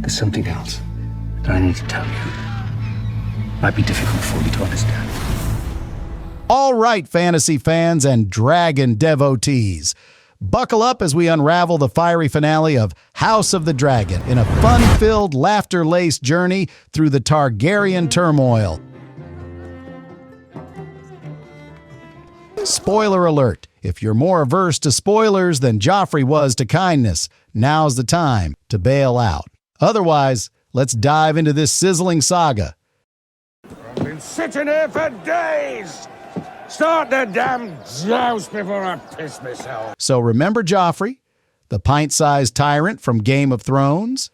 There's something else that I need to tell you. Might be difficult for you to understand. All right, fantasy fans and dragon devotees. Buckle up as we unravel the fiery finale of House of the Dragon in a fun-filled, laughter-laced journey through the Targaryen turmoil. Spoiler alert. If you're more averse to spoilers than Joffrey was to kindness, now's the time to bail out. Otherwise, let's dive into this sizzling saga. I've been sitting here for days! Start the damn joust before I piss myself. So remember Joffrey, the pint-sized tyrant from Game of Thrones?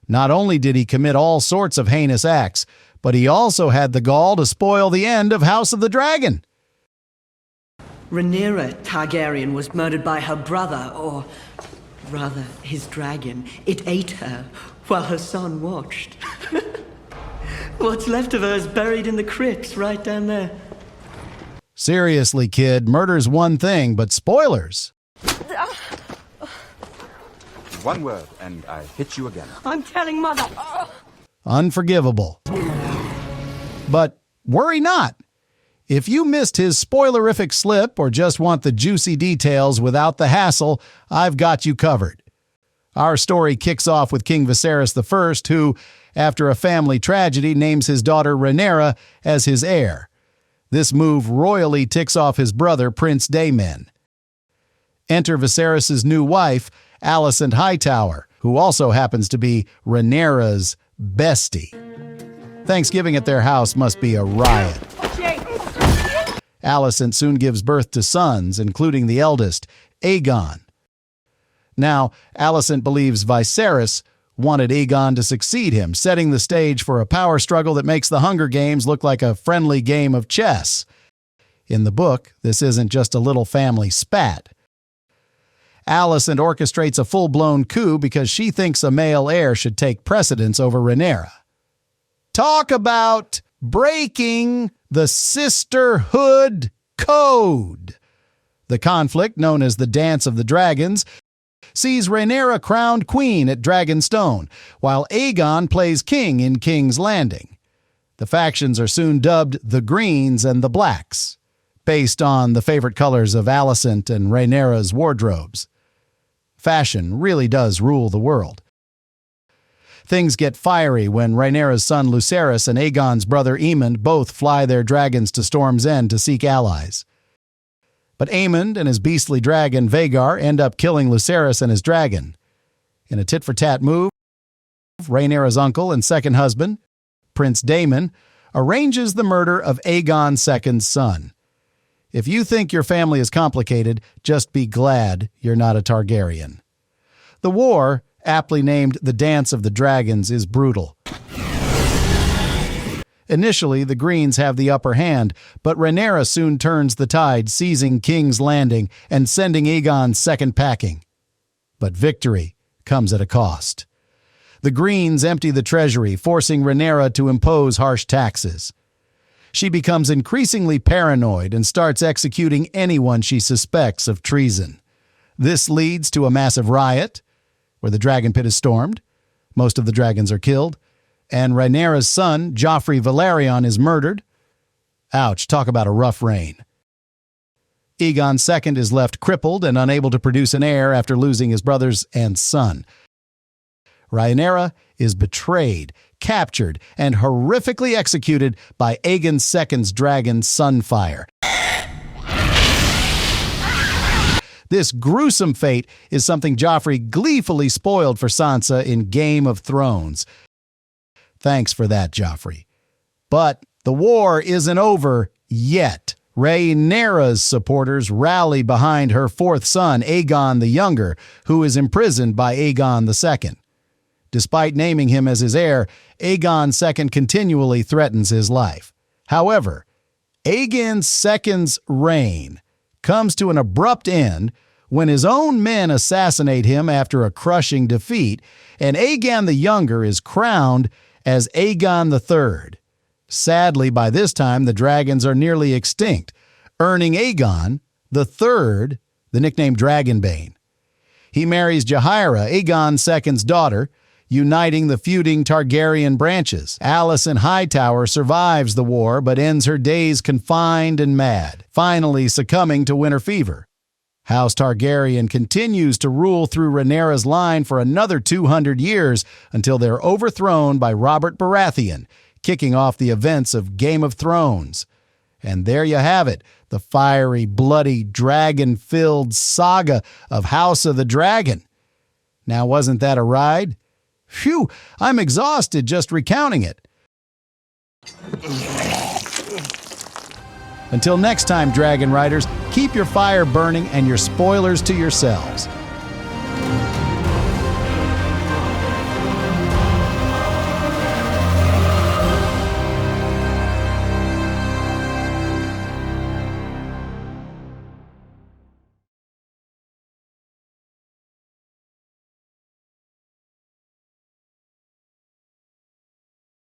Not only did he commit all sorts of heinous acts, but he also had the gall to spoil the end of House of the Dragon. Rhaenyra Targaryen was murdered by her brother, or rather, his dragon. It ate her while her son watched. What's left of her is buried in the crypts right down there. Seriously, kid, murder's one thing, but spoilers. One word, and I hit you again. I'm telling Mother. Unforgivable. But worry not. If you missed his spoilerific slip or just want the juicy details without the hassle, I've got you covered. Our story kicks off with King Viserys I, who, after a family tragedy, names his daughter Rhaenyra as his heir. This move royally ticks off his brother, Prince Daemon. Enter Viserys' new wife, Alicent Hightower, who also happens to be Rhaenyra's bestie. Thanksgiving at their house must be a riot. Alicent soon gives birth to sons, including the eldest, Aegon. Now, Alicent believes Viserys wanted Aegon to succeed him, setting the stage for a power struggle that makes the Hunger Games look like a friendly game of chess. In the book, this isn't just a little family spat. Alicent orchestrates a full-blown coup because she thinks a male heir should take precedence over Rhaenyra. Talk about breaking the sisterhood code. The conflict, known as the Dance of the Dragons, sees Rhaenyra crowned queen at Dragonstone, while Aegon plays king in King's Landing. The factions are soon dubbed the Greens and the Blacks, based on the favorite colors of Alicent and Rhaenyra's wardrobes. Fashion really does rule the world. Things get fiery when Rhaenyra's son Lucerys and Aegon's brother Aemond both fly their dragons to Storm's End to seek allies. But Aemond and his beastly dragon Vhagar end up killing Lucerys and his dragon. In a tit-for-tat move, Rhaenyra's uncle and second husband, Prince Daemon, arranges the murder of Aegon II's son. If you think your family is complicated, just be glad you're not a Targaryen. The war, aptly named the Dance of the Dragons, is brutal. Initially, the Greens have the upper hand, but Rhaenyra soon turns the tide, seizing King's Landing and sending Aegon II packing. But victory comes at a cost. The Greens empty the treasury, forcing Rhaenyra to impose harsh taxes. She becomes increasingly paranoid and starts executing anyone she suspects of treason. This leads to a massive riot, where the dragon pit is stormed, most of the dragons are killed, and Rhaenyra's son, Joffrey Valerion, is murdered. Ouch, talk about a rough reign. Aegon II is left crippled and unable to produce an heir after losing his brothers and son. Rhaenyra is betrayed, captured, and horrifically executed by Aegon II's dragon, Sunfire. This gruesome fate is something Joffrey gleefully spoiled for Sansa in Game of Thrones. Thanks for that, Joffrey. But the war isn't over yet. Rhaenyra's supporters rally behind her fourth son, Aegon the Younger, who is imprisoned by Aegon II. Despite naming him as his heir, Aegon II continually threatens his life. However, Aegon II's reign comes to an abrupt end when his own men assassinate him after a crushing defeat, and Aegon the Younger is crowned as Aegon III. Sadly, by this time, the dragons are nearly extinct, earning Aegon III the nickname Dragonbane. He marries Jaehaera, Aegon II's daughter. uniting the feuding Targaryen branches. Alicent Hightower survives the war but ends her days confined and mad, finally succumbing to winter fever. House Targaryen continues to rule through Rhaenyra's line for another 200 years until they're overthrown by Robert Baratheon, kicking off the events of Game of Thrones. And there you have it, the fiery, bloody, dragon-filled saga of House of the Dragon. Now, wasn't that a ride? Phew, I'm exhausted just recounting it. Until next time, Dragon Riders, keep your fire burning and your spoilers to yourselves.